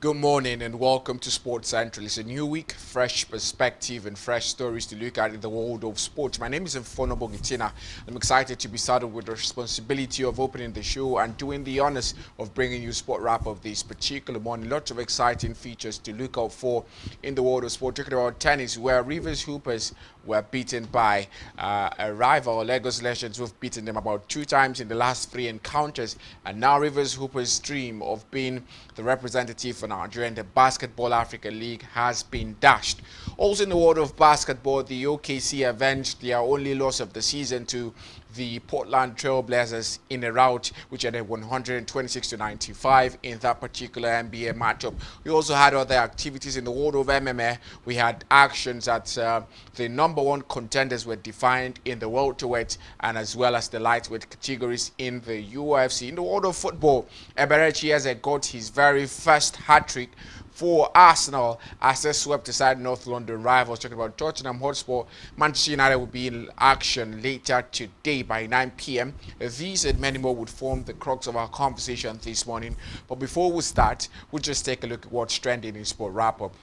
Good morning and welcome to Sports Central. It's a new week, fresh perspective and fresh stories to look at in the world of sports. My name is Mfono Bogitina. I'm excited to be saddled with the responsibility of opening the show and doing the honors of bringing you sport wrap of this particular morning. Lots of exciting features to look out for in the world of sport. Talking about tennis, where Rivers Hoopers were beaten by a rival, Lagos Legends, who've beaten them about 2 times in the last 3 encounters. And now Rivers Hoopers' dream of being the representative for Nigeria in the Basketball Africa League has been dashed. Also in the world of basketball, the OKC avenged their only loss of the season to the Portland Trail Blazers in a rout which ended 126-95 in that particular NBA matchup. We also had other activities in the world of MMA. We had actions at the number 1 contenders were defined in the welterweight and as well as the lightweight categories in the UFC. In the world of football, Eberechi has got his very first hat-trick for Arsenal as they swept aside North London rivals. Talking about Tottenham Hotspur, Manchester United will be in action later today by 9 p.m. These and many more would form the crux of our conversation this morning. But before we start, we'll just take a look at what's trending in Sport Wrap-Up.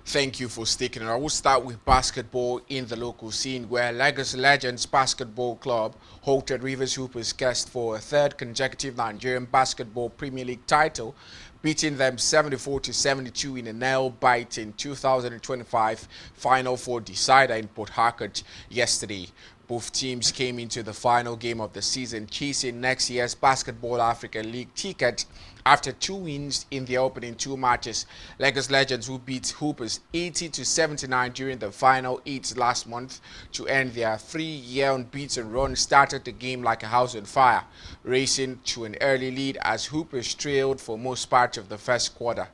Thank you for sticking around. I will start with basketball in the local scene, where Lagos Legends Basketball Club hosted Rivers Hoopers guest for a 3rd consecutive Nigerian Basketball Premier League title, beating them 74-72 in a nail-biting 2025 Final Four decider in Port Harcourt yesterday. Both teams came into the final game of the season chasing next year's Basketball Africa League ticket after 2 wins in the opening 2 matches. Lagos Legends, who beat Hoopers 80-79 during the final 8 last month to end their 3-year unbeaten run, started the game like a house on fire, racing to an early lead as Hoopers trailed for most part of the first quarter.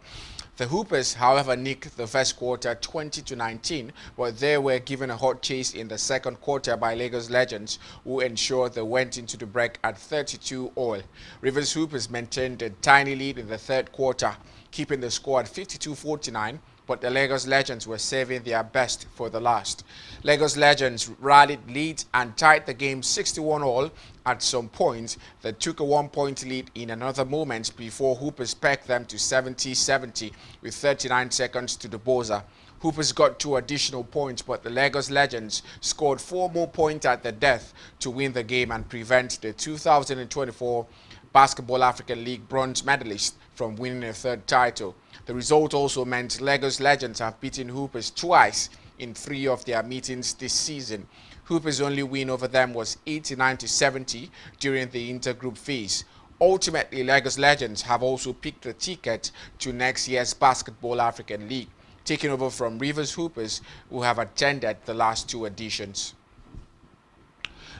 The Hoopers, however, nicked the first quarter 20-19, but they were given a hot chase in the second quarter by Lagos Legends, who ensured they went into the break at 32-all. Rivers Hoopers maintained a tiny lead in the 3rd quarter, keeping the score at 52-49, but the Lagos Legends were saving their best for the last. Lagos Legends rallied leads and tied the game 61-all at some point. They took a 1-point lead in another moment before Hoopers pegged them to 70-70 with 39 seconds to the buzzer. Hoopers got 2 additional points, but the Lagos Legends scored 4 more points at the death to win the game and prevent the 2024 Basketball African League bronze medalist from winning a 3rd title. The result also meant Lagos Legends have beaten Hoopers twice in 3 of their meetings this season. Hoopers' only win over them was 89-70 during the intergroup phase. Ultimately, Lagos Legends have also picked the ticket to next year's Basketball African League, taking over from Rivers Hoopers, who have attended the last 2 editions.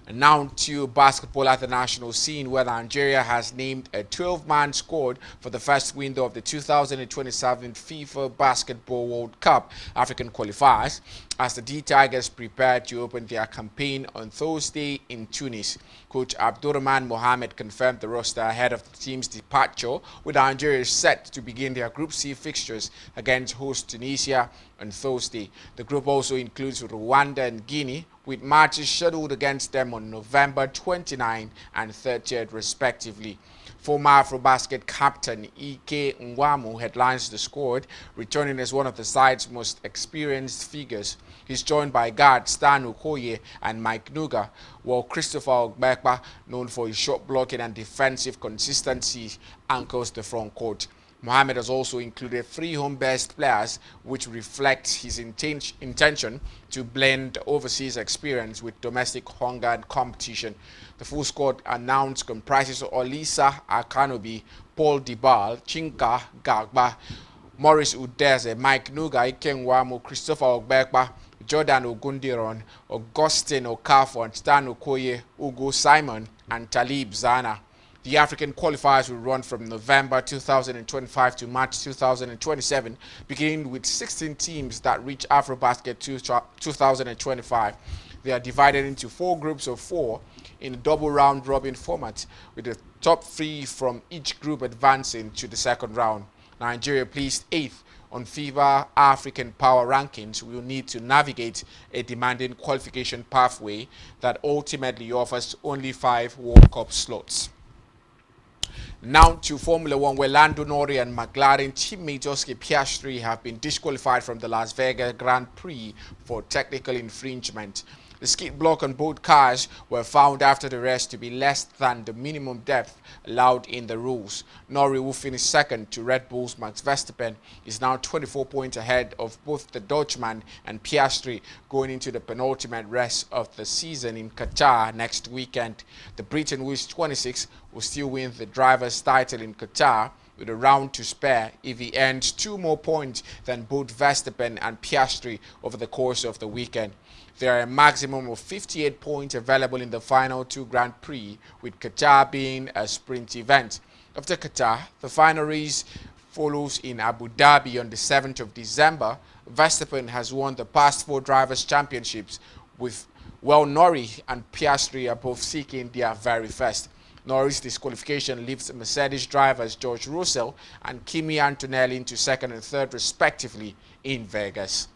And now to basketball at the national scene, where Nigeria has named a 12-man squad for the first window of the 2027 FIFA Basketball World Cup African qualifiers, as the D-Tigers prepare to open their campaign on Thursday in Tunis. Coach Abdurrahman Mohamed confirmed the roster ahead of the team's departure, with Nigeria set to begin their Group C fixtures against host Tunisia on Thursday. The group also includes Rwanda and Guinea, with matches scheduled against them on November 29 and 30th respectively. Former Afrobasket captain Ike Nwamu headlines the squad, returning as one of the side's most experienced figures. He's joined by guard Stan Okoye and Mike Nuga, while Christopher Ogbekpa, known for his shot blocking and defensive consistency, anchors the front court. Mohamed has also included 3 home-based players, which reflects his intention to blend overseas experience with domestic hunger and competition. The full squad announced comprises Olisa Akanobi, Paul Dibal, Chinka Gagba, Maurice Udeze, Mike Nuga, Ikenwamo, Christopher Ogbekpa, Jordan Ogundiron, Augustine Okafor, Stan Okoye, Ugo Simon, and Talib Zana. The African qualifiers will run from November 2025 to March 2027, beginning with 16 teams that reach AfroBasket 2025. They are divided into 4 groups of 4 in a double round robin format, with the top 3 from each group advancing to the second round. Nigeria placed 8th on FIBA African Power Rankings will need to navigate a demanding qualification pathway that ultimately offers only 5 World Cup slots. Now to Formula One, where Lando Norris and McLaren teammate Oscar Piastri have been disqualified from the Las Vegas Grand Prix for technical infringement. The skid block on both cars were found after the race to be less than the minimum depth allowed in the rules. Norris, who finished second to Red Bull's Max Verstappen, is now 24 points ahead of both the Dutchman and Piastri going into the penultimate race of the season in Qatar next weekend. The Briton, who is 26, will still win the driver's title in Qatar with a round to spare if he earns 2 more points than both Verstappen and Piastri over the course of the weekend. There are a maximum of 58 points available in the final 2 Grand Prix, with Qatar being a sprint event. After Qatar, the final race follows in Abu Dhabi on the 7th of December. Verstappen has won the past 4 drivers' championships, with Norris and Piastri are both seeking their very first. Norris' disqualification leaves Mercedes drivers George Russell and Kimi Antonelli into 2nd and 3rd respectively in Vegas.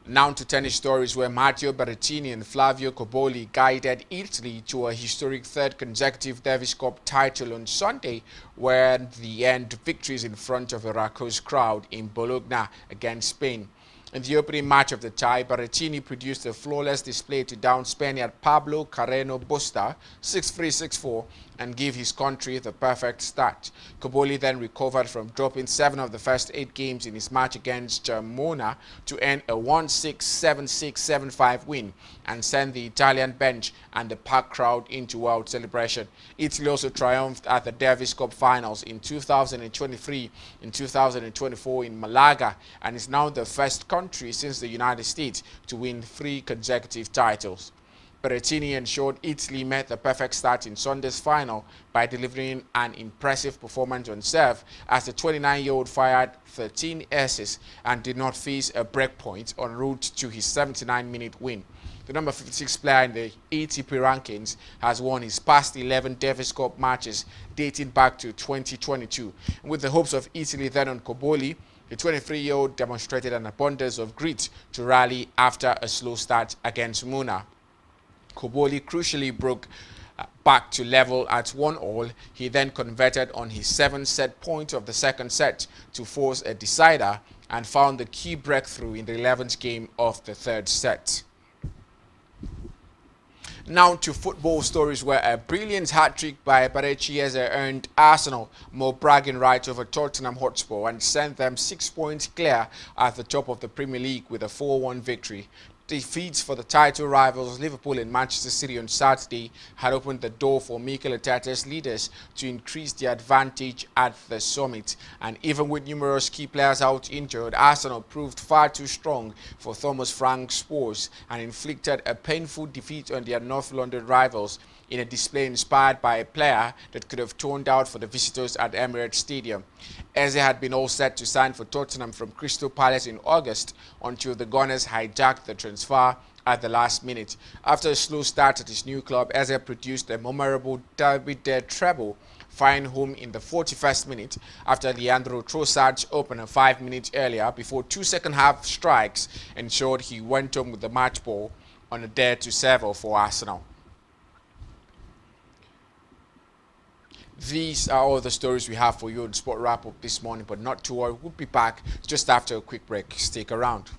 Now to tennis stories, where Matteo Berrettini and Flavio Cobolli guided Italy to a historic 3rd consecutive Davis Cup title on Sunday, where they earned victories in front of a raucous crowd in Bologna against Spain. In the opening match of the tie, Berrettini produced a flawless display to down Spaniard Pablo Carreno Busta 6-3, 6-4 and give his country the perfect start. Cobolli then recovered from dropping 7 of the first 8 games in his match against Mona to earn a 1-6, 7-6, 7-5 win and send the Italian bench and the packed crowd into wild celebration. Italy also triumphed at the Davis Cup finals in 2023 and 2024 in Malaga and is now the first country since the United States to win 3 consecutive titles. Berrettini ensured Italy met the perfect start in Sunday's final by delivering an impressive performance on serve as the 29-year-old fired 13 aces and did not face a breakpoint en route to his 79-minute win. The number 56 player in the ATP rankings has won his past 11 Davis Cup matches dating back to 2022. And with the hopes of Italy then on Cobolli, the 23-year-old demonstrated an abundance of grit to rally after a slow start against Muna. Cobolli crucially broke back to level at 1-all. He then converted on his 7th-set point of the second set to force a decider and found the key breakthrough in the 11th game of the 3rd set. Now to football stories, where a brilliant hat-trick by Barrechiesa earned Arsenal more bragging rights over Tottenham Hotspur and sent them 6 points clear at the top of the Premier League with a 4-1 victory. Defeats for the title rivals Liverpool and Manchester City on Saturday had opened the door for Mikel Arteta's leaders to increase their advantage at the summit. And even with numerous key players out injured, Arsenal proved far too strong for Thomas Frank's Spurs and inflicted a painful defeat on their North London rivals in a display inspired by a player that could have toned out for the visitors at Emirates Stadium. Eze had been all set to sign for Tottenham from Crystal Palace in August until the Gunners hijacked the transfer at the last minute. After a slow start at his new club, Eze produced a memorable Derby Day treble, firing home in the 41st minute after Leandro Trossard's opener 5 minutes earlier before 2 second-half strikes ensured he went home with the match ball on a dare to serve for Arsenal. These are all the stories we have for you on Sport Wrap Up this morning, but not to worry, we'll be back just after a quick break. Stick around.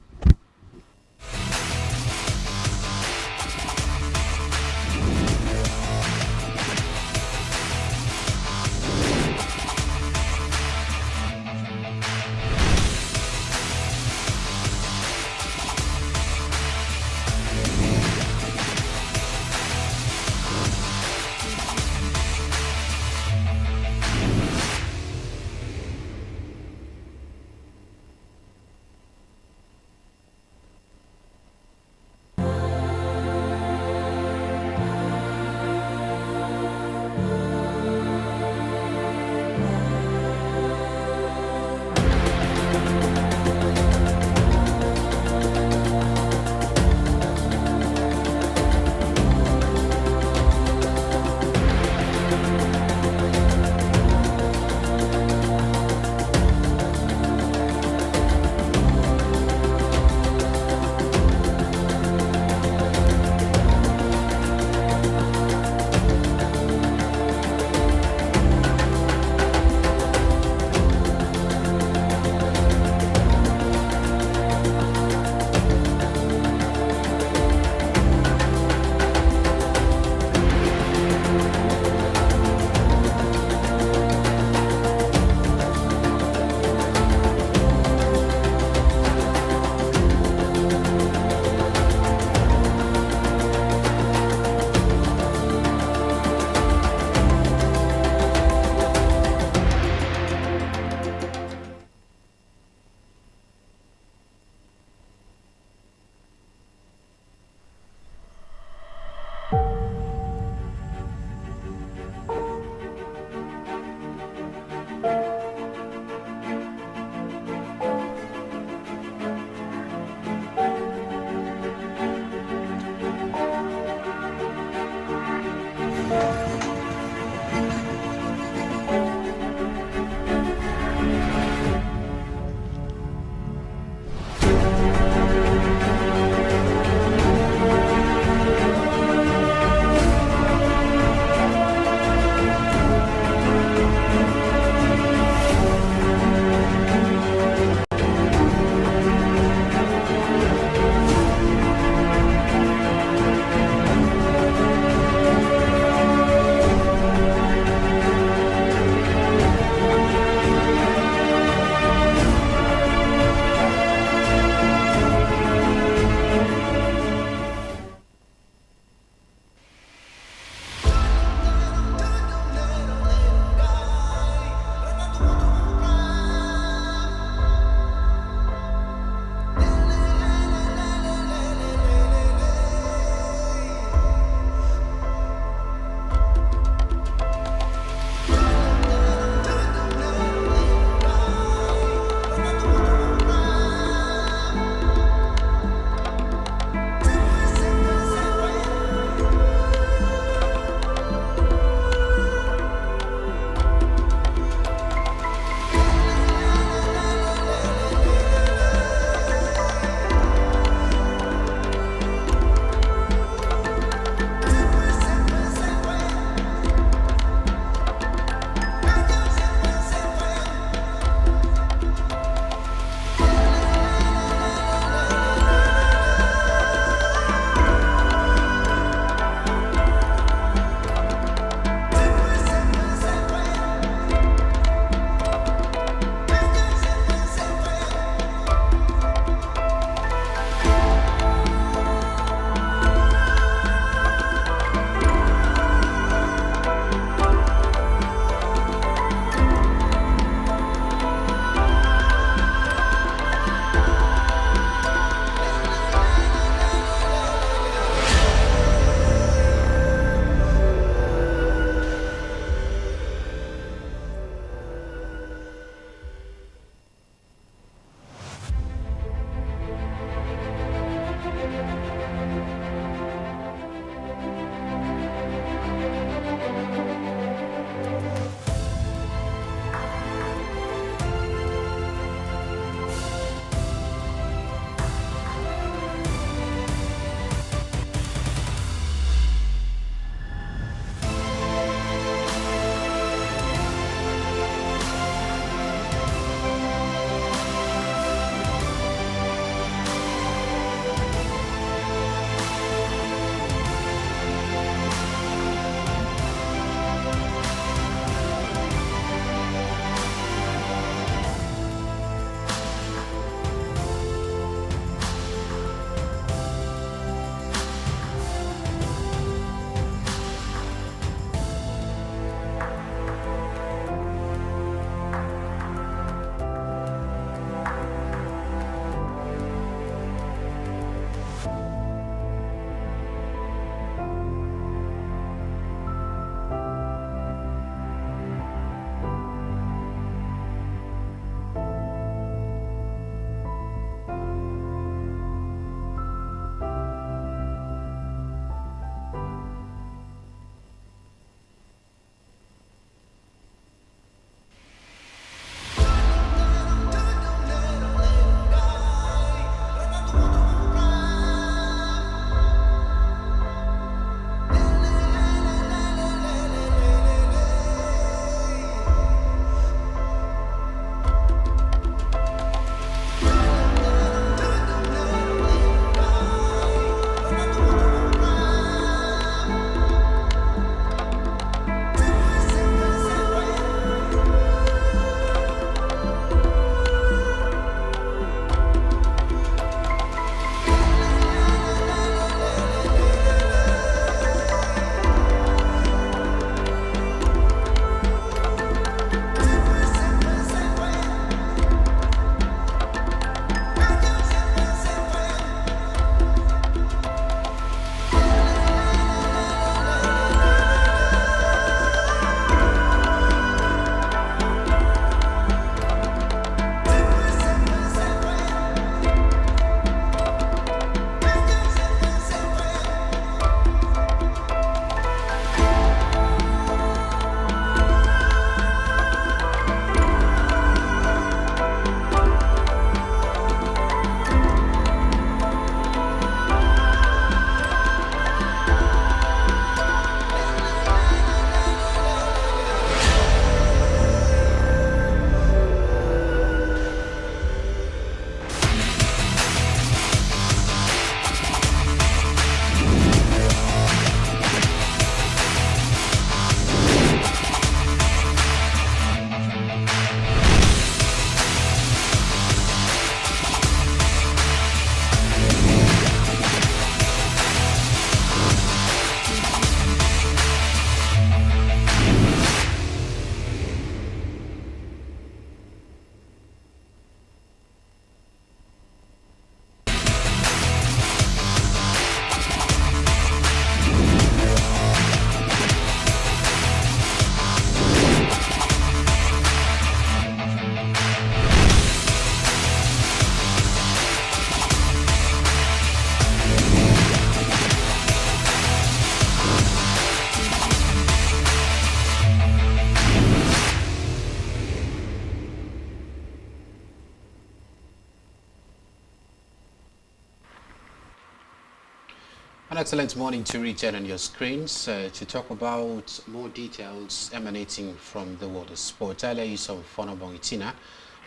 excellent morning to return on your screens to talk about more details emanating from the world of sport. Earlier you saw Fono Itina.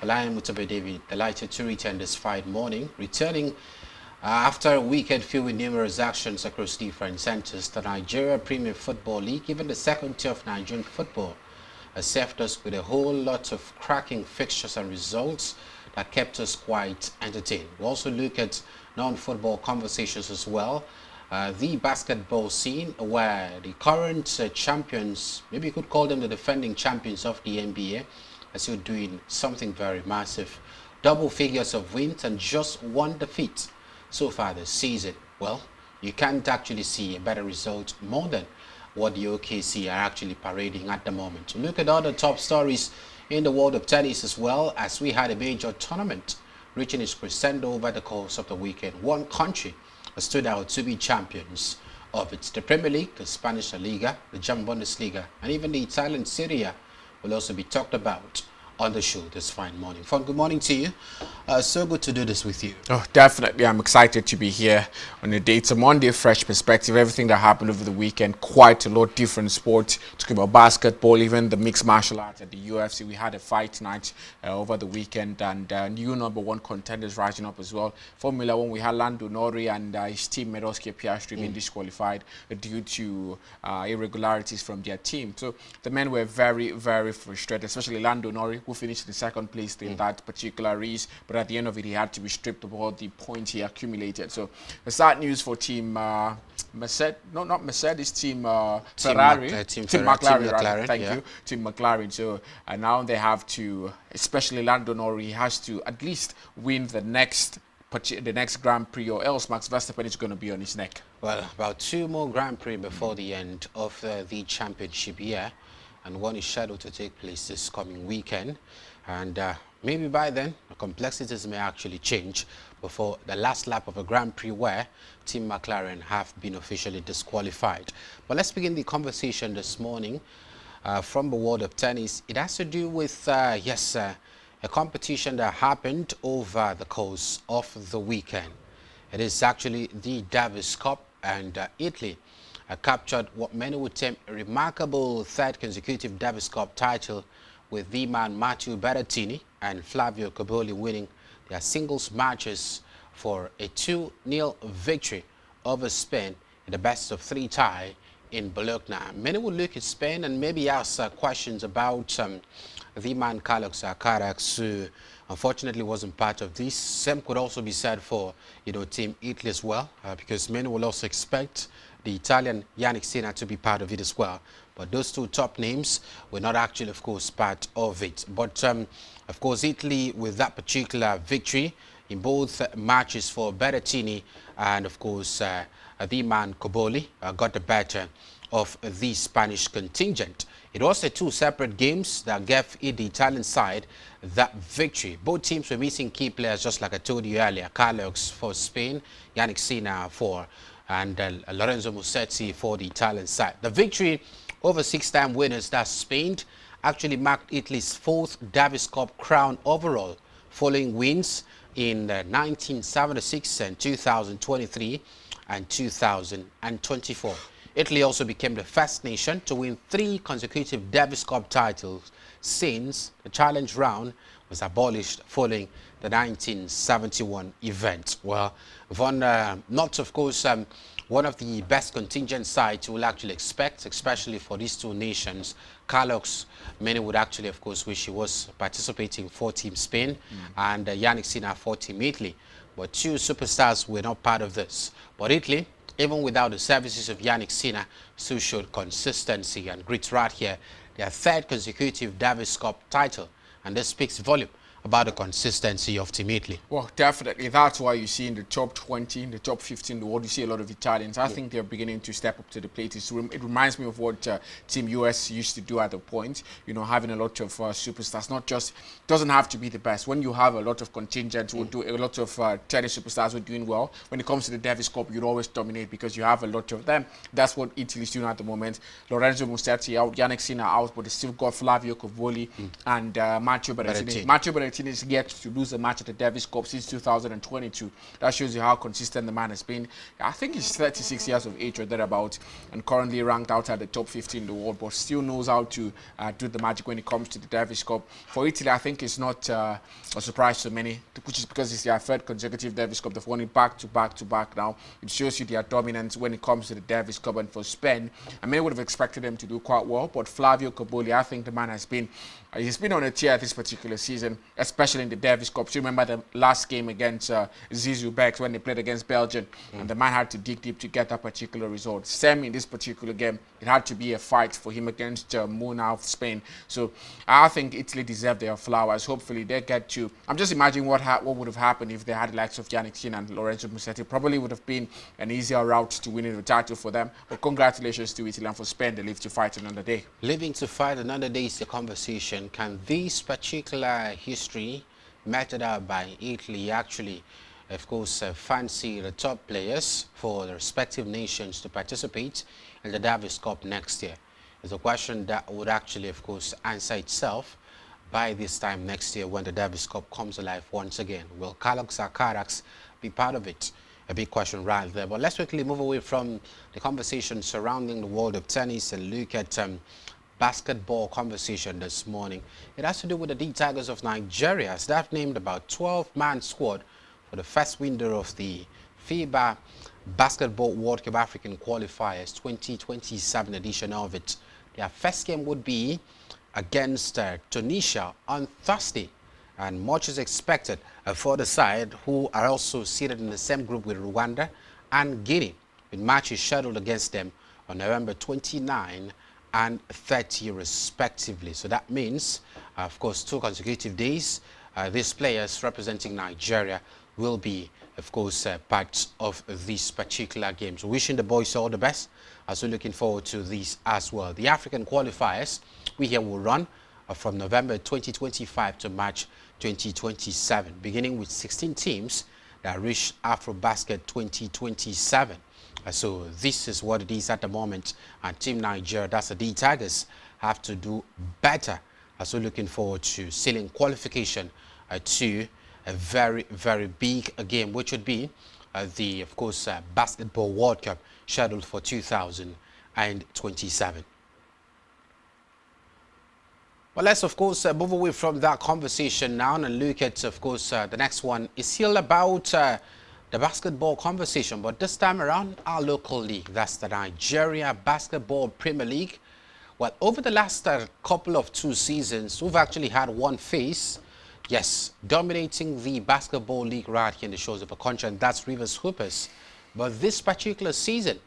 Well, I am Mutabe David, delighted to return this fine morning, returning after a weekend filled with numerous actions across different centers. The Nigeria Premier Football League, even the second tier of Nigerian football, has served us with a whole lot of cracking fixtures and results that kept us quite entertained. We also look at non-football conversations as well. The basketball scene, where the current champions, maybe you could call them the defending champions of the NBA, are still doing something very massive. Double figures of wins and just one defeat so far this season. Well, you can't actually see a better result more than what the OKC are actually parading at the moment. Look at other top stories in the world of tennis as well, as we had a major tournament reaching its crescendo over the course of the weekend. One country stood out to be champions of it. The Premier League, the Spanish La Liga, the German Bundesliga, and even the Italian Serie A will also be talked about on the show this fine morning. Fon, good morning to you. So good to do this with you. Oh, definitely. I'm excited to be here on the day. It's a Monday, fresh perspective. Everything that happened over the weekend, quite a lot different sports. Talking about basketball, even the mixed martial arts at the UFC. We had a fight night over the weekend, and new #1 contenders rising up as well. Formula One, we had Lando Norris and his teammate Oscar Piastri being disqualified due to irregularities from their team. So the men were very, very frustrated, especially Lando Norris, who finished in second place in that particular race, but at the end of it he had to be stripped of all the points he accumulated. So the sad news for team Mercedes, not Mercedes, team Ferrari, team McLaren, thank you, team McLaren. So now they have to, especially Lando Norris, he has to at least win the next Grand Prix, or else Max Verstappen is going to be on his neck. Well, about 2 more Grand Prix before the end of the championship year, and one is scheduled to take place this coming weekend. And maybe by then, the complexities may actually change before the last lap of a Grand Prix where Team McLaren have been officially disqualified. But let's begin the conversation this morning from the world of tennis. It has to do with, a competition that happened over the course of the weekend. It is actually the Davis Cup, and Italy captured what many would term a remarkable 3rd consecutive Davis Cup title, with the man Matteo Berrettini and Flavio Cobolli winning their singles matches for a 2-0 victory over Spain in the best-of-3 tie in Bologna. Many would look at Spain and maybe ask questions about the man Carlos Alcaraz, who unfortunately wasn't part of this. Same could also be said for Team Italy as well, because many will also expect the Italian Yannick Sinner to be part of it as well. But those two top names were not actually, of course, part of it. But, of course, Italy, with that particular victory in both matches for Berrettini and, of course, the man Cobolli, got the better of the Spanish contingent. It was the 2 separate games that gave the Italian side that victory. Both teams were missing key players, just like I told you earlier. Carlos for Spain, Yannick Sinner for and Lorenzo Musetti for the Italian side. The victory over 6-time winners, that's Spain, actually marked Italy's 4th Davis Cup crown overall, following wins in 1976 and 2023 and 2024. Italy also became the first nation to win 3 consecutive Davis Cup titles since the challenge round was abolished following the 1971 event. Well, not of course one of the best contingent sides you will actually expect, especially for these 2 nations. Carlos, many would actually, of course, wish he was participating for Team Spain, and Yannick Sinner for Team Italy. But 2 superstars were not part of this. But Italy, even without the services of Yannick Sinner, still showed consistency and grit right here. Their 3rd consecutive Davis Cup title, and this speaks volume about the consistency of Team Italy. Well, definitely. That's why you see in the top 20, in the top 15 in the world, you see a lot of Italians. I think they're beginning to step up to the plate. It reminds me of what Team US used to do at a point, having a lot of superstars. Not just, doesn't have to be the best. When you have a lot of contingents who do a lot of tennis superstars who are doing well, when it comes to the Davis Cup, you'd always dominate because you have a lot of them. That's what Italy's doing at the moment. Lorenzo Musetti out, Yannick Sinner out, but they still got Flavio Cobolli and Matteo Berrettini. Matteo Berrettini team is yet to lose a match at the Davis Cup since 2022. That shows you how consistent the man has been. I think he's 36 years of age or thereabout, and currently ranked outside the top 15 in the world, but still knows how to do the magic when it comes to the Davis Cup. For Italy, I think it's not a surprise to many, which is because it's their third consecutive Davis Cup. They've won it back to back to back now. It shows you their dominance when it comes to the Davis Cup. And for Spain, I mean, I would have expected them to do quite well, but Flavio Cobolli, I think the man has been he's been on a tear this particular season, especially in the Davis Cup. So you remember the last game against Zizou Bex when they played against Belgium, and the man had to dig deep to get that particular result. Same in this particular game, it had to be a fight for him against Muna of Spain. So I think Italy deserve their flowers. Hopefully they get to. I'm just imagining what would have happened if they had the likes of Yannick Sinner and Lorenzo Musetti. Probably would have been an easier route to winning the title for them. But congratulations to Italy, and for Spain, they live to fight another day. Living to fight another day is the conversation. Can this particular history meted out by Italy actually, of course, fancy the top players for the respective nations to participate in the Davis Cup next year? It's a question that would actually, of course, answer itself by this time next year when the Davis Cup comes alive once again. Will Calox or Carax be part of it? A big question right there. But let's quickly move away from the conversation surrounding the world of tennis and look at basketball conversation this morning. It has to do with the D Tigers of Nigeria, as they've named about 12-man squad for the first window of the FIBA Basketball World Cup African Qualifiers 2027 edition of it. Their first game would be against Tunisia on Thursday, and much is expected for the side, who are also seated in the same group with Rwanda and Guinea, with matches scheduled against them on November 29 and 30 respectively. So that means, of course, 2 consecutive days. These players representing Nigeria will be, of course, part of these particular games. Wishing the boys all the best, as we're looking forward to these as well. The African qualifiers we here will run from November 2025 to March 2027, beginning with 16 teams that reach AfroBasket 2027. So this is what it is at the moment, and Team Nigeria, that's the D Tigers, have to do better as we're looking forward to sealing qualification to a very, very big game, which would be the, of course, Basketball World Cup scheduled for 2027. Well, let's, of course, move away from that conversation now and look at, of course, the next one. It's still about the basketball conversation, but this time around, our local league. That's the Nigeria Basketball Premier League. Well, over the last couple of 2 seasons, we've actually had one face, yes, dominating the basketball league right here in the shores of the country, and that's Rivers Hoopers. But this particular season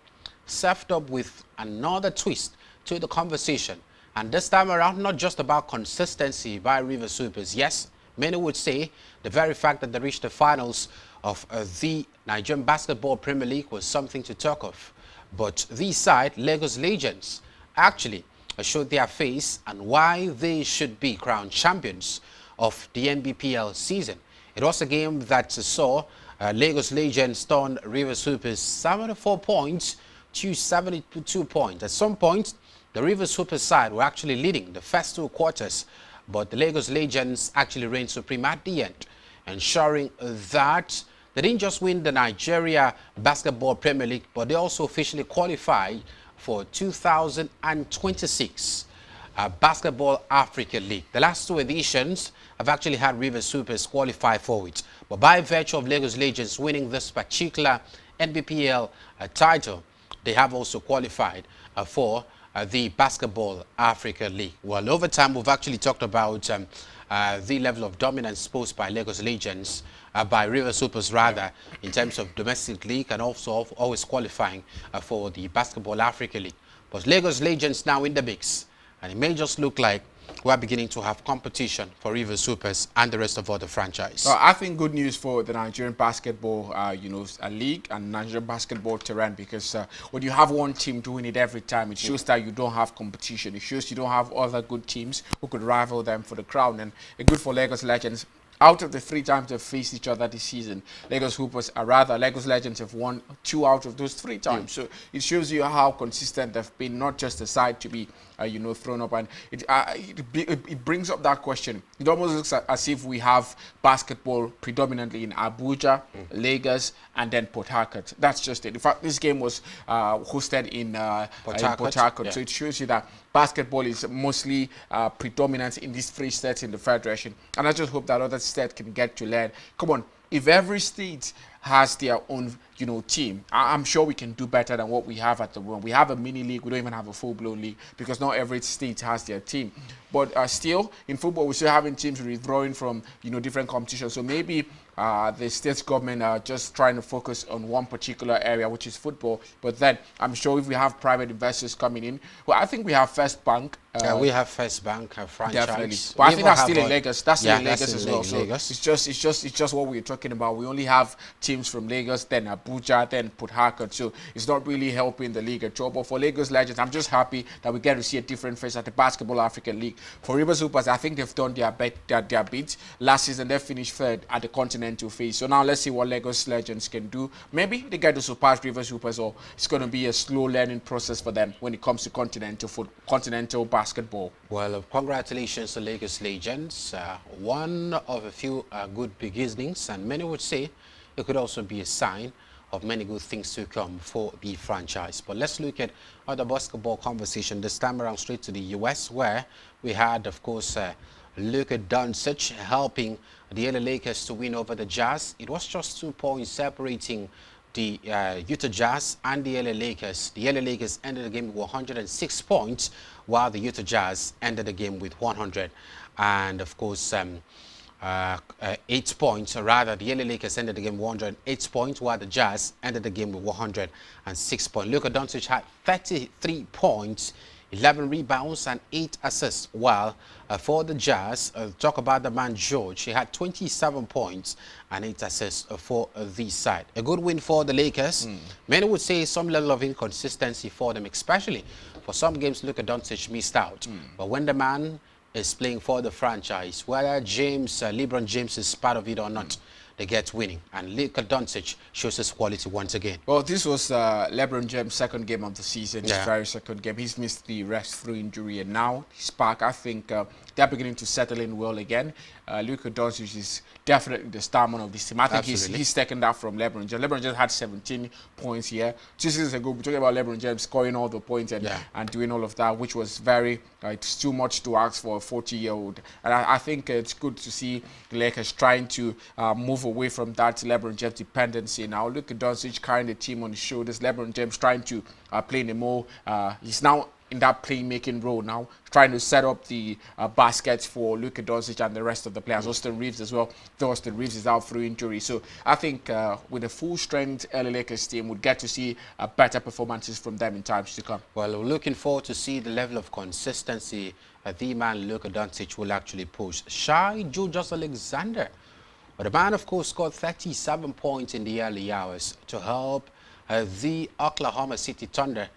served up with another twist to the conversation. And this time around, not just about consistency by Rivers Hoopers. Yes, many would say the very fact that they reached the finals of the Nigerian Basketball Premier League was something to talk of. But this side, Lagos Legends, actually showed their face and why they should be crowned champions of the NBPL season. It was a game that saw Lagos Legends turn Rivers Hoopers 74 points to 72 points. At some point, the Rivers Hoopers side were actually leading the first 2 quarters, but the Lagos Legends actually reigned supreme at the end, ensuring that they didn't just win the Nigeria Basketball Premier League, but they also officially qualified for 2026 Basketball Africa League. The last 2 editions have actually had Rivers Hoopers qualify for it, but by virtue of Lagos Legends winning this particular NBPL title, they have also qualified for the Basketball Africa League. Well, over time, we've actually talked about the level of dominance posed by Lagos Legends, by Rivers Hoopers rather, in terms of domestic league, and also always qualifying for the Basketball Africa League. But Lagos Legends now in the mix, and it may just look like we're beginning to have competition for Rivers Hoopers and the rest of other franchise. I think good news for the Nigerian basketball, league and Nigerian basketball terrain, because when you have one team doing it every time, it shows that you don't have competition. It shows you don't have other good teams who could rival them for the crown. And good for Lagos Legends. Out of the 3 times they've faced each other this season, Lagos Legends have won 2 out of those 3 times. So it shows you how consistent they've been, not just a side to be, thrown up. And it brings up that question. It almost looks as if we have basketball predominantly in Abuja, Lagos, and then Port Harcourt. That's just it. In fact, this game was hosted in Port Harcourt. Yeah. So it shows you that basketball is mostly predominant in these 3 states in the federation. And I just hope that other states can get to learn. Come on, if every state has their own, team, I'm sure we can do better than what we have at the moment. We have a mini league. We don't even have a full-blown league because not every state has their team. But still, in football, we're still having teams withdrawing from, different competitions. So maybe the state government are just trying to focus on one particular area, which is football. But then I'm sure if we have private investors coming in, well, I think we have First Bank. We have First Bank, franchise. Definitely. But I think that's still in Lagos. That's still in Lagos as well. So it's just what we're talking about. We only have teams from Lagos, then Abuja, then Port Harcourt. So it's not really helping the league at all. But for Lagos Legends, I'm just happy that we get to see a different face at the Basketball African League. For Rivers Hoopers, I think they've done their bit. Last season, they finished 3rd at the continental phase. So now let's see what Lagos Legends can do. Maybe they get to surpass Rivers Hoopers, or it's going to be a slow learning process for them when it comes to continental basketball. Well, congratulations to Lagos Legends. One of a few good beginnings, and many would say it could also be a sign of many good things to come for the franchise. But let's look at other basketball conversation, this time around straight to the US, where we had, of course, Luka Doncic helping the LA Lakers to win over the Jazz. It was just 2 points separating the Utah Jazz and the LA Lakers. The LA Lakers ended the game with 106 points, while the Utah Jazz ended the game with 100. And, of course, 8 points, or rather the LA Lakers ended the game with 108 points, while the Jazz ended the game with 106 points. Luka Doncic had 33 points, 11 rebounds and 8 assists, while for the Jazz, talk about the man George, he had 27 points and 8 assists for the side. A good win for the Lakers. Many would say some level of inconsistency for them, especially for some games Luka Doncic missed out. But when the man is playing for the franchise, whether LeBron James is part of it or not, they get winning. And Luka Doncic shows his quality once again. Well, this was LeBron James' 2nd game of the season, his very 2nd game. He's missed the rest through injury, and now he's back. I think they're beginning to settle in well again. Luka Doncic is definitely the star man of this team. I think he's taken that from LeBron James. LeBron James had 17 points here. 2 seasons ago, we're talking about LeBron James scoring all the points and doing all of that, which was very, it's too much to ask for a 40-year-old. And I think it's good to see the Lakers trying to move away from that LeBron James dependency. Now, Luka Doncic carrying the team on his shoulders. LeBron James trying to play in a more, he's now in that playmaking role now, trying to set up the baskets for Luka Doncic and the rest of the players. Austin Reeves as well. Austin Reeves is out through injury. So I think with a full-strength LA Lakers team, we'll get to see better performances from them in times to come. Well, we're looking forward to see the level of consistency the man Luka Doncic will actually push. Shai Gilgeous-Alexander. But the man, of course, scored 37 points in the early hours to help the Oklahoma City Thunder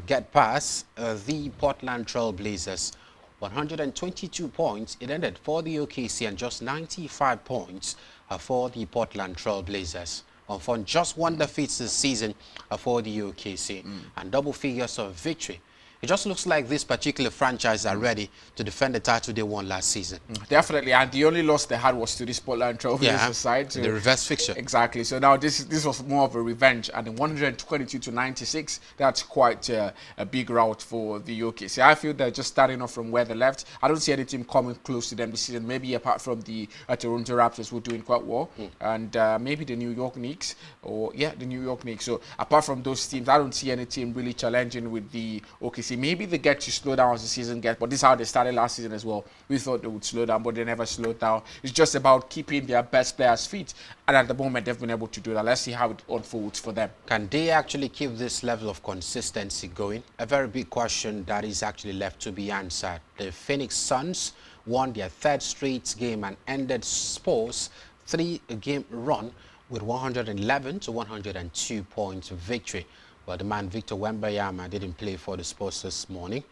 get past the Portland Trail Blazers. 122 points it ended for the OKC, and just 95 points for the Portland Trail Blazers. For just 1 defeat this season for the OKC and double figures of victory. It just looks like this particular franchise are ready to defend the title they won last season. Definitely, and the only loss they had was to this Portland Trail Blazers side. So the reverse fixture. Exactly. So now this was more of a revenge, and in 122 to 96, that's quite a big rout for the OKC. I feel they're just starting off from where they left. I don't see any team coming close to them this season. Maybe apart from the Toronto Raptors, who are doing quite well, and maybe the New York Knicks, the New York Knicks. So apart from those teams, I don't see any team really challenging with the OKC. Maybe they get to slow down as the season gets, but this is how they started last season as well. We thought they would slow down, but they never slowed down. It's just about keeping their best players fit, and at the moment they've been able to do that. Let's see how it unfolds for them. Can they actually keep this level of consistency going? A very big question that is actually left to be answered. The Phoenix Suns won their 3rd straight game and ended Spurs' 3-game run with 111 to 102 points victory. Well, the man Victor Wembanyama didn't play for the Spurs this morning.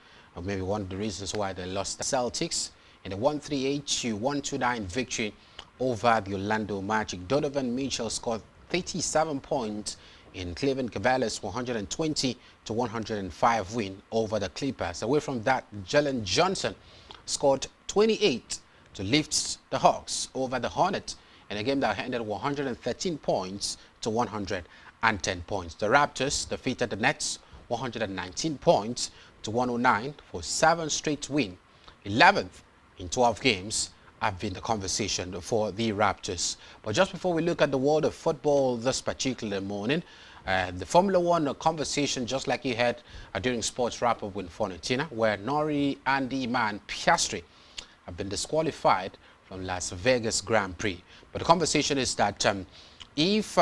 Maybe one of the reasons why they lost the Celtics in a 138 to 129 victory over the Orlando Magic. Donovan Mitchell scored 37 points in Cleveland Cavaliers' 120 to 105 win over the Clippers. Away from that, Jalen Johnson scored 28 to lift the Hawks over the Hornets in a game that ended 113 points to 110 points. The Raptors defeated the Nets 119 points to 109 for 7 straight win. 11th in 12 games have been the conversation for the Raptors. But just before we look at the world of football this particular morning, the Formula One conversation, just like you had during Sports Wrap-Up with Fornatina, where Nori and the man Piastri have been disqualified from Las Vegas Grand Prix. But the conversation is that if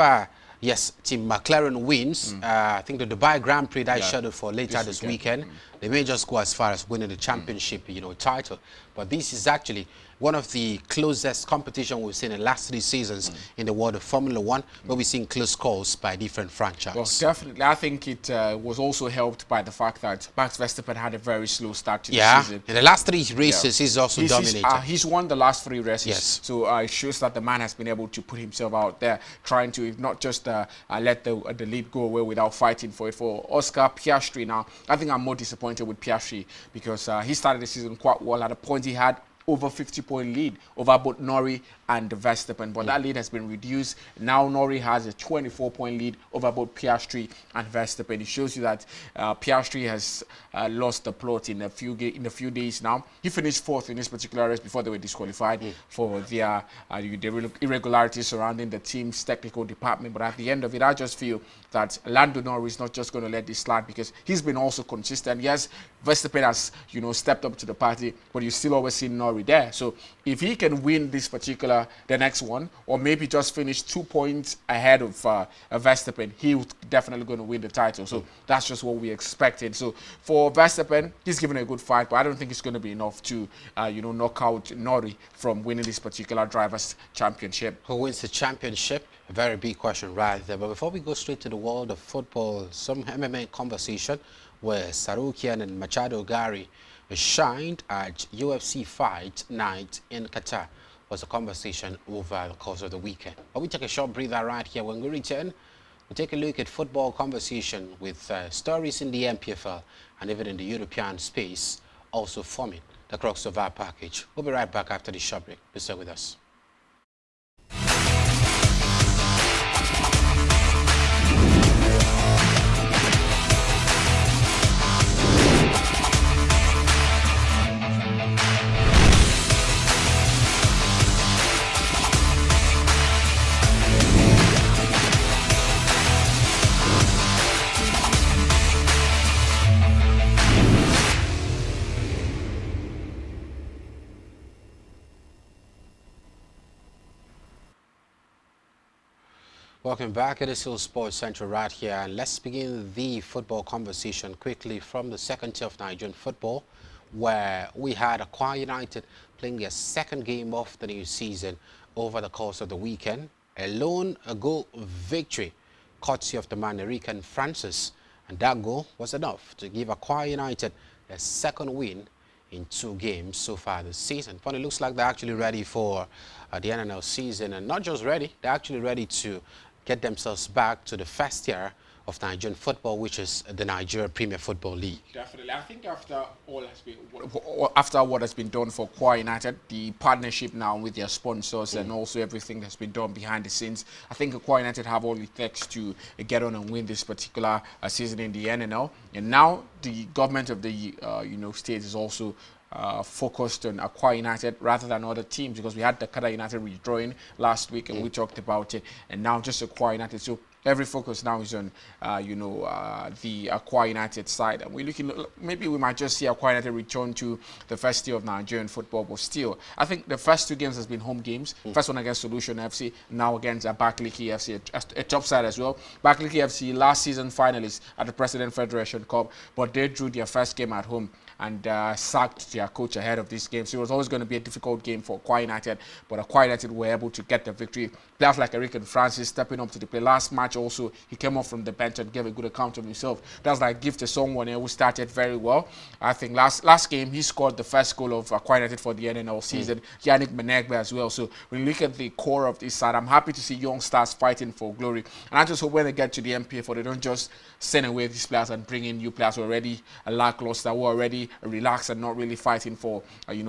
yes, Team McLaren wins, I think the Dubai Grand Prix that is scheduled for later this weekend, they may just go as far as winning the championship, title. But this is actually one of the closest competition we've seen in the last 3 seasons in the world of Formula One, where we've seen close calls by different franchises. Well, definitely. I think it was also helped by the fact that Max Verstappen had a very slow start to the season. In the last 3 races, he's also dominated. He's won the last 3 races. Yes. So it shows that the man has been able to put himself out there, trying to not just let the lead go away without fighting for it. For Oscar Piastri now, I think I'm more disappointed with Piastri because he started the season quite well. At a point, he had over 50-point lead over both Nori and Verstappen, but that lead has been reduced. Now Nori has a 24-point lead over both Piastri and Verstappen. It shows you that Piastri has lost the plot in a few days now. He finished 4th in this particular race before they were disqualified for their irregularities surrounding the team's technical department. But at the end of it, I just feel that Lando Norris is not just going to let this slide because he's been also consistent. Yes, Verstappen has stepped up to the party, but you still always see Nori there. So if he can win this particular, the next one, or maybe just finish 2 points ahead of Verstappen, he's definitely going to win the title. So that's just what we expected. So for Verstappen, he's given a good fight, but I don't think it's going to be enough to knock out Nori from winning this particular drivers' championship. Who wins the championship? A very big question right there. But before we go straight to the world of football, some MMA conversation where Sarukian and Machado Gary shined at UFC Fight Night in Qatar was a conversation over the course of the weekend. But we take a short breather right here. When we return, we'll take a look at football conversation with stories in the MPFL and even in the European space, also forming the crux of our package. We'll be right back after the short break. Please stay with us. Welcome back. It is still Sports Central right here, and let's begin the football conversation quickly from the second tier of Nigerian football, where we had Akwa United playing their second game of the new season over the course of the weekend. A lone goal victory, courtesy of the man Erikan Francis, and that goal was enough to give Akwa United their second win in 2 games so far this season. But it looks like they're actually ready for the NNL season, and not just ready, they're actually ready to get themselves back to the first tier of Nigerian football, which is the Nigeria Premier Football League. Definitely. I think after what has been done for Akwa United, the partnership now with their sponsors and also everything that's been done behind the scenes, I think Akwa United have all it takes to get on and win this particular season in the NNL. And now the government of the state is also focused on Akwa United rather than other teams, because we had the Kada United withdrawing last week and we talked about it, and now just Akwa United. So every focus now is on the Akwa United side, and we're looking, maybe we might just see Akwa United return to the first tier of Nigerian football. But still, I think the first 2 games has been home games. First one against Solution FC, now against Abakaliki FC, a top side as well. Abakaliki FC last season finalists at the President Federation Cup, but they drew their first game at home and sacked their coach ahead of this game. So it was always going to be a difficult game for Akwa United, but Akwa United were able to get the victory. Players like Erikan Francis stepping up to the play. Last match also, he came off from the bench and gave a good account of himself. That's like Gift Songwane, who started very well. I think last game, he scored the first goal of Akwa United for the NNL season. Yannick Menegbe as well. So when you look at the core of this side, I'm happy to see young stars fighting for glory. And I just hope when they get to the MPFL, they don't just send away these players and bring in new players who are already lackluster, who are already relaxed and not really fighting for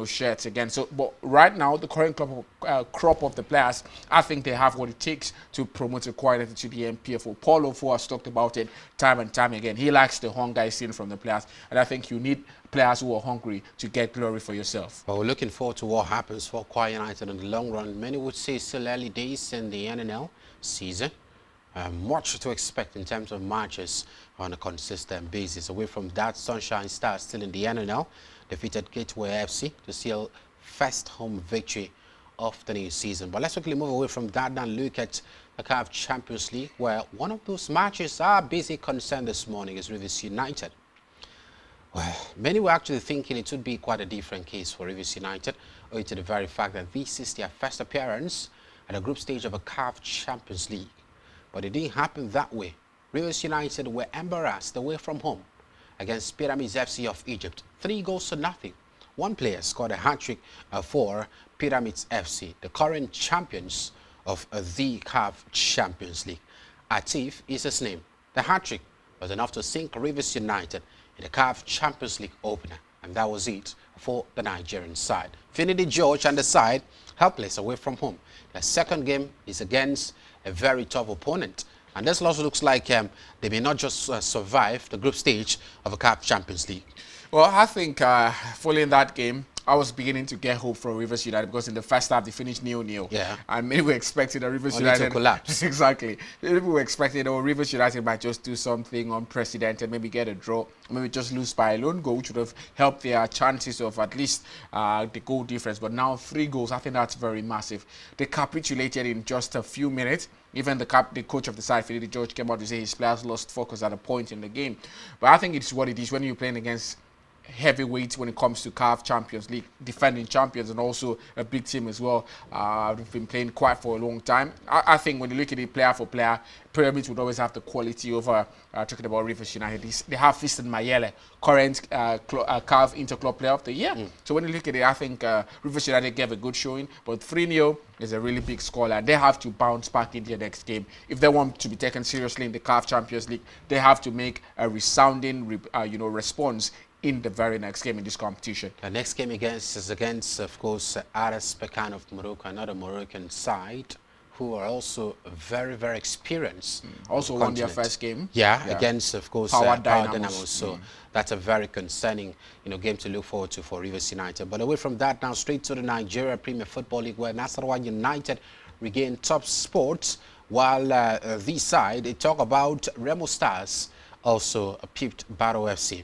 shirts again. So, but right now, the current crop of the players, I think they have what it takes to promote Akwa United to the MPFL. Paul Ofo has talked about it time and time again. He likes the hunger he's seen from the players, and I think you need players who are hungry to get glory for yourself. Well, we're looking forward to what happens for Akwa United in the long run. Many would say still early days in the NNL season. Much to expect in terms of matches on a consistent basis. Away from that, Sunshine Stars still in the NNL defeated Gateway FC to seal first home victory of the new season. But let's quickly move away from that and look at the CAF Champions League, where one of those matches our basic concern this morning is Rivers United. Well, many were actually thinking it would be quite a different case for Rivers United, owing to the very fact that this is their first appearance at the group stage of a CAF Champions League. But it didn't happen that way. Rivers United were embarrassed away from home against Pyramids FC of Egypt, 3-0. One player scored a hat-trick for Pyramids FC, the current champions of the CAF Champions League. Atif is his name. The hat-trick was enough to sink Rivers United in the CAF Champions League opener, and that was it for the Nigerian side. Finidi George and the side helpless away from home. The second game is against a very tough opponent, and this also looks like they may not just survive the group stage of a CAF Champions League. Well, I think following that game, I was beginning to get hope from Rivers United, because in the first half they finished 0-0. Yeah. And many were expecting that Rivers Only United to collapse. Exactly. People were expecting Rivers United might just do something unprecedented, maybe get a draw, maybe just lose by a lone goal, which would have helped their chances of at least the goal difference. But now 3 goals, I think that's very massive. They capitulated in just a few minutes. Even the coach of the side, Finidi George, came out to say his players lost focus at a point in the game. But I think it's what it is when you're playing against heavyweights when it comes to CAF Champions League, defending champions, and also a big team as well. We've been playing quite for a long time. I think when you look at it player for player, Pyramids would always have the quality over talking about Rivers United. They have Fiston Mayele, current CAF Interclub Player of the Year. So when you look at it, I think Rivers United gave a good showing, but 3-0 is a really big scoreline. They have to bounce back in their next game. If they want to be taken seriously in the CAF Champions League, they have to make a resounding response in the very next game in this competition. The next game is against, of course, RS Pekan of Morocco, another Moroccan side who are also very, very experienced. Also won their first game. Yeah, against, of course, Power Dynamos. Dynamos. So that's a very concerning, game to look forward to for Rivers United. But away from that, now straight to the Nigeria Premier Football League, where Nasarawa United regained top spots, while this side, they talk about Remo Stars, also pipped Barrow FC.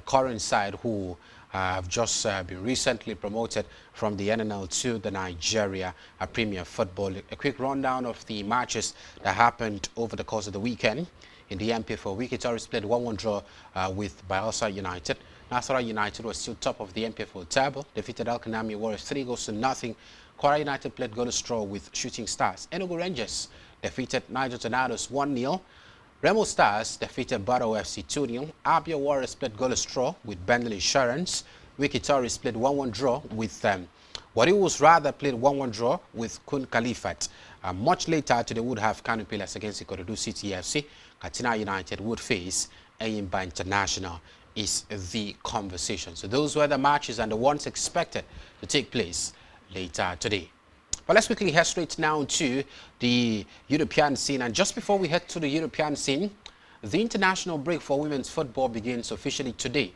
Current side who have just been recently promoted from the NNL to the Nigeria Premier Football League. A quick rundown of the matches that happened over the course of the weekend. In the MPFL, Wiki Tourist played 1-1 draw with Bayelsa United. Nasarawa United was still top of the MPFL table, defeated Al Kanami Warriors 3-0. Kwara United played goalless draw with Shooting Stars. Enugu Rangers defeated Niger Tornadoes 1-0. Remo Stars defeated Barrow FC 2-0. Abia Warriors played goalless draw with Bendel Insurance. Wiki Tourist played 1-1 draw with Wariwus rather played 1-1 draw with Kun Khalifat. Much later today would have Kano Pillars against Ikorodu City FC. Katina United would face Eyimba International is the conversation. So those were the matches and the ones expected to take place later today. But let's quickly head straight now to the European scene. And just before we head to the European scene, the international break for women's football begins officially today.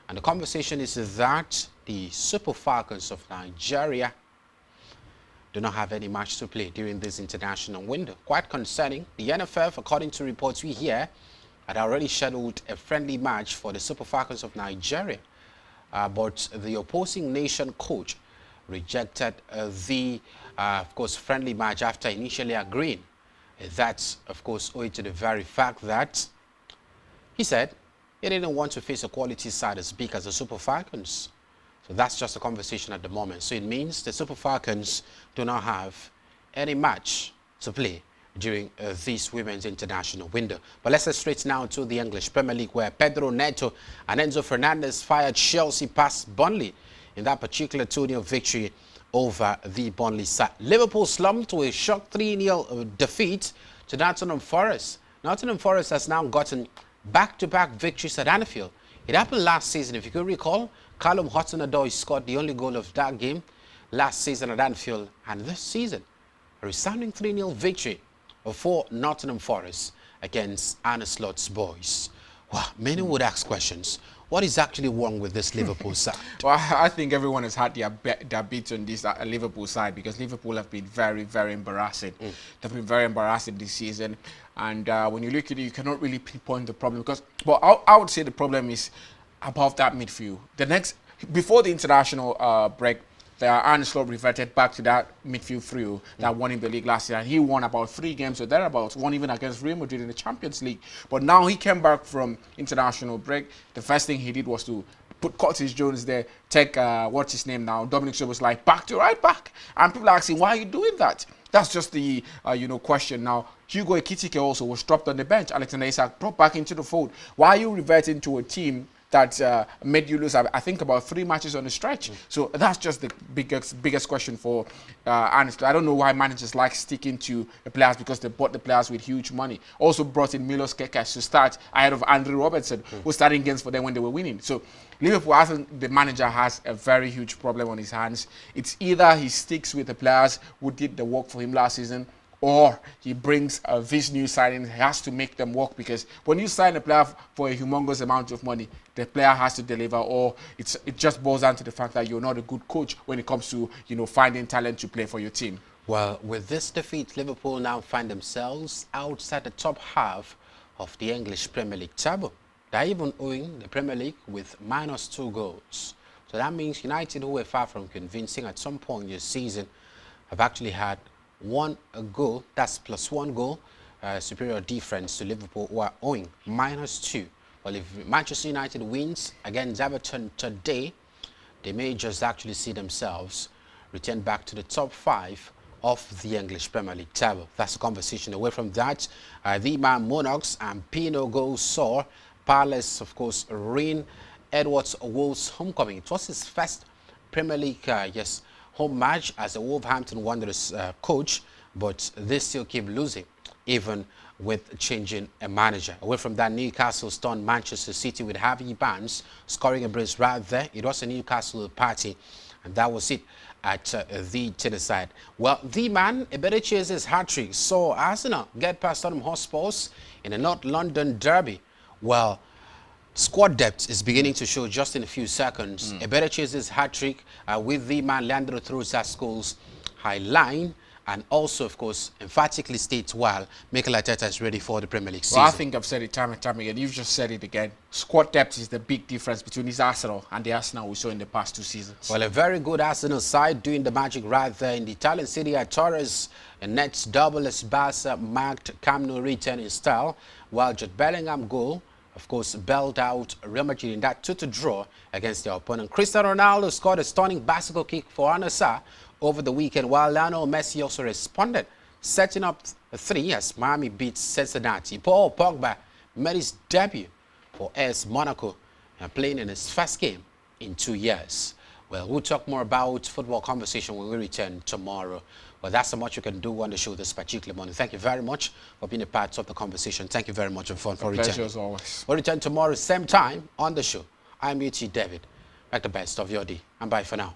And the conversation is that the Super Falcons of Nigeria do not have any match to play during this international window. Quite concerning. The NFF, according to reports we hear, had already scheduled a friendly match for the Super Falcons of Nigeria. But the opposing nation coach rejected the, of course, friendly match after initially agreeing. That's, of course, owing to the very fact that he said He didn't want to face a quality side as big as the Super Falcons. So that's just a conversation at the moment. So it means the Super Falcons do not have any match to play during this women's international window. But let's head straight now to the English Premier League, where Pedro Neto and Enzo Fernandez fired Chelsea past Burnley in that particular 2-0 victory over the Burnley side. Liverpool slumped to a shock 3-0 defeat to Nottingham Forest. Nottingham Forest has now gotten back-to-back victories at Anfield. It happened last season. If you could recall, Callum Hudson-Odoi scored the only goal of that game last season at Anfield, and this season a resounding 3-0 victory for Nottingham Forest against Arne Slot's boys. Wow, many would ask questions. What is actually wrong with this Liverpool side? Well, I think everyone has had their beat on this Liverpool side, because Liverpool have been very, very embarrassing. They've been very embarrassing this season. And when you look at it, you cannot really pinpoint the problem. But I would say the problem is above that midfield. Before the international break, Arne Slot reverted back to that midfield trio that won in the league last year. And he won about 3 games or thereabouts, won even against Real Madrid in the Champions League. But now he came back from international break. The first thing he did was to put Curtis Jones there, take, what's his name now, Dominic Szoboszlai, back to right back. And people are asking, why are you doing that? That's just the, question now. Hugo Ekitike also was dropped on the bench. Alexander Isak brought back into the fold. Why are you reverting to a team that made you lose, I think, about 3 matches on the stretch? So that's just the biggest question for Arne Slot. I don't know why managers like sticking to the players, because they bought the players with huge money. Also brought in Milos Kekas to start ahead of Andrew Robertson, who started games for them when they were winning. So Liverpool, I think the manager has a very huge problem on his hands. It's either he sticks with the players who did the work for him last season, or he brings this new signing. He has to make them work, because when you sign a player for a humongous amount of money, the player has to deliver, or it just boils down to the fact that you're not a good coach when it comes to finding talent to play for your team. Well, with this defeat, Liverpool now find themselves outside the top half of the English Premier League table. They're even owing the Premier League with -2 goals. So that means United, who were far from convincing at some point this season, have actually had a goal, that's +1 goal, superior difference to Liverpool, who are owing -2. Well, if Manchester United wins against Everton today, they may just actually see themselves return back to the top 5 of the English Premier League table. That's the conversation. Away from that, the Man Monarchs and Pino goals saw Palace, of course, Rein Edwards Wolves homecoming. It was his first Premier League, home match as a Wolverhampton Wanderers coach, but they still keep losing, even with changing a manager. Away from that, Newcastle stunned Manchester City with Harvey Barnes scoring a brace right there. It was a Newcastle party, and that was it at the Tyneside. Well, the man, Eberechi's hat-trick saw Arsenal get past Tottenham Hotspurs in a North London derby. Well, squad depth is beginning to show just in a few seconds. Eberechi's hat-trick with the man Leandro Trossard's goals high line, and also, of course, emphatically states while Mikel Arteta is ready for the Premier League season. Well, I think I've said it time and time again. You've just said it again. Squad depth is the big difference between this Arsenal and the Arsenal we saw in the past 2 seasons. Well, a very good Arsenal side doing the magic right there in the Italian city at Torres. A Nets double as Barca marked Camp Nou return in style, while Jude Bellingham goal, of course, bailed out Real Madrid in that 2-2 draw against their opponent. Cristiano Ronaldo scored a stunning bicycle kick for Al Nassr over the weekend, while Lionel Messi also responded, setting up a 3 as Miami beats Cincinnati. Paul Pogba made his debut for AS Monaco and playing in his first game in 2 years. Well, we'll talk more about football conversation when we return tomorrow. Well, that's how much you can do on the show this particular morning. Thank you very much for being a part of the conversation. Thank you very much for returning. Pleasure as always. We'll return tomorrow, same time on the show. I'm UT David. Make the best of your day, and bye for now.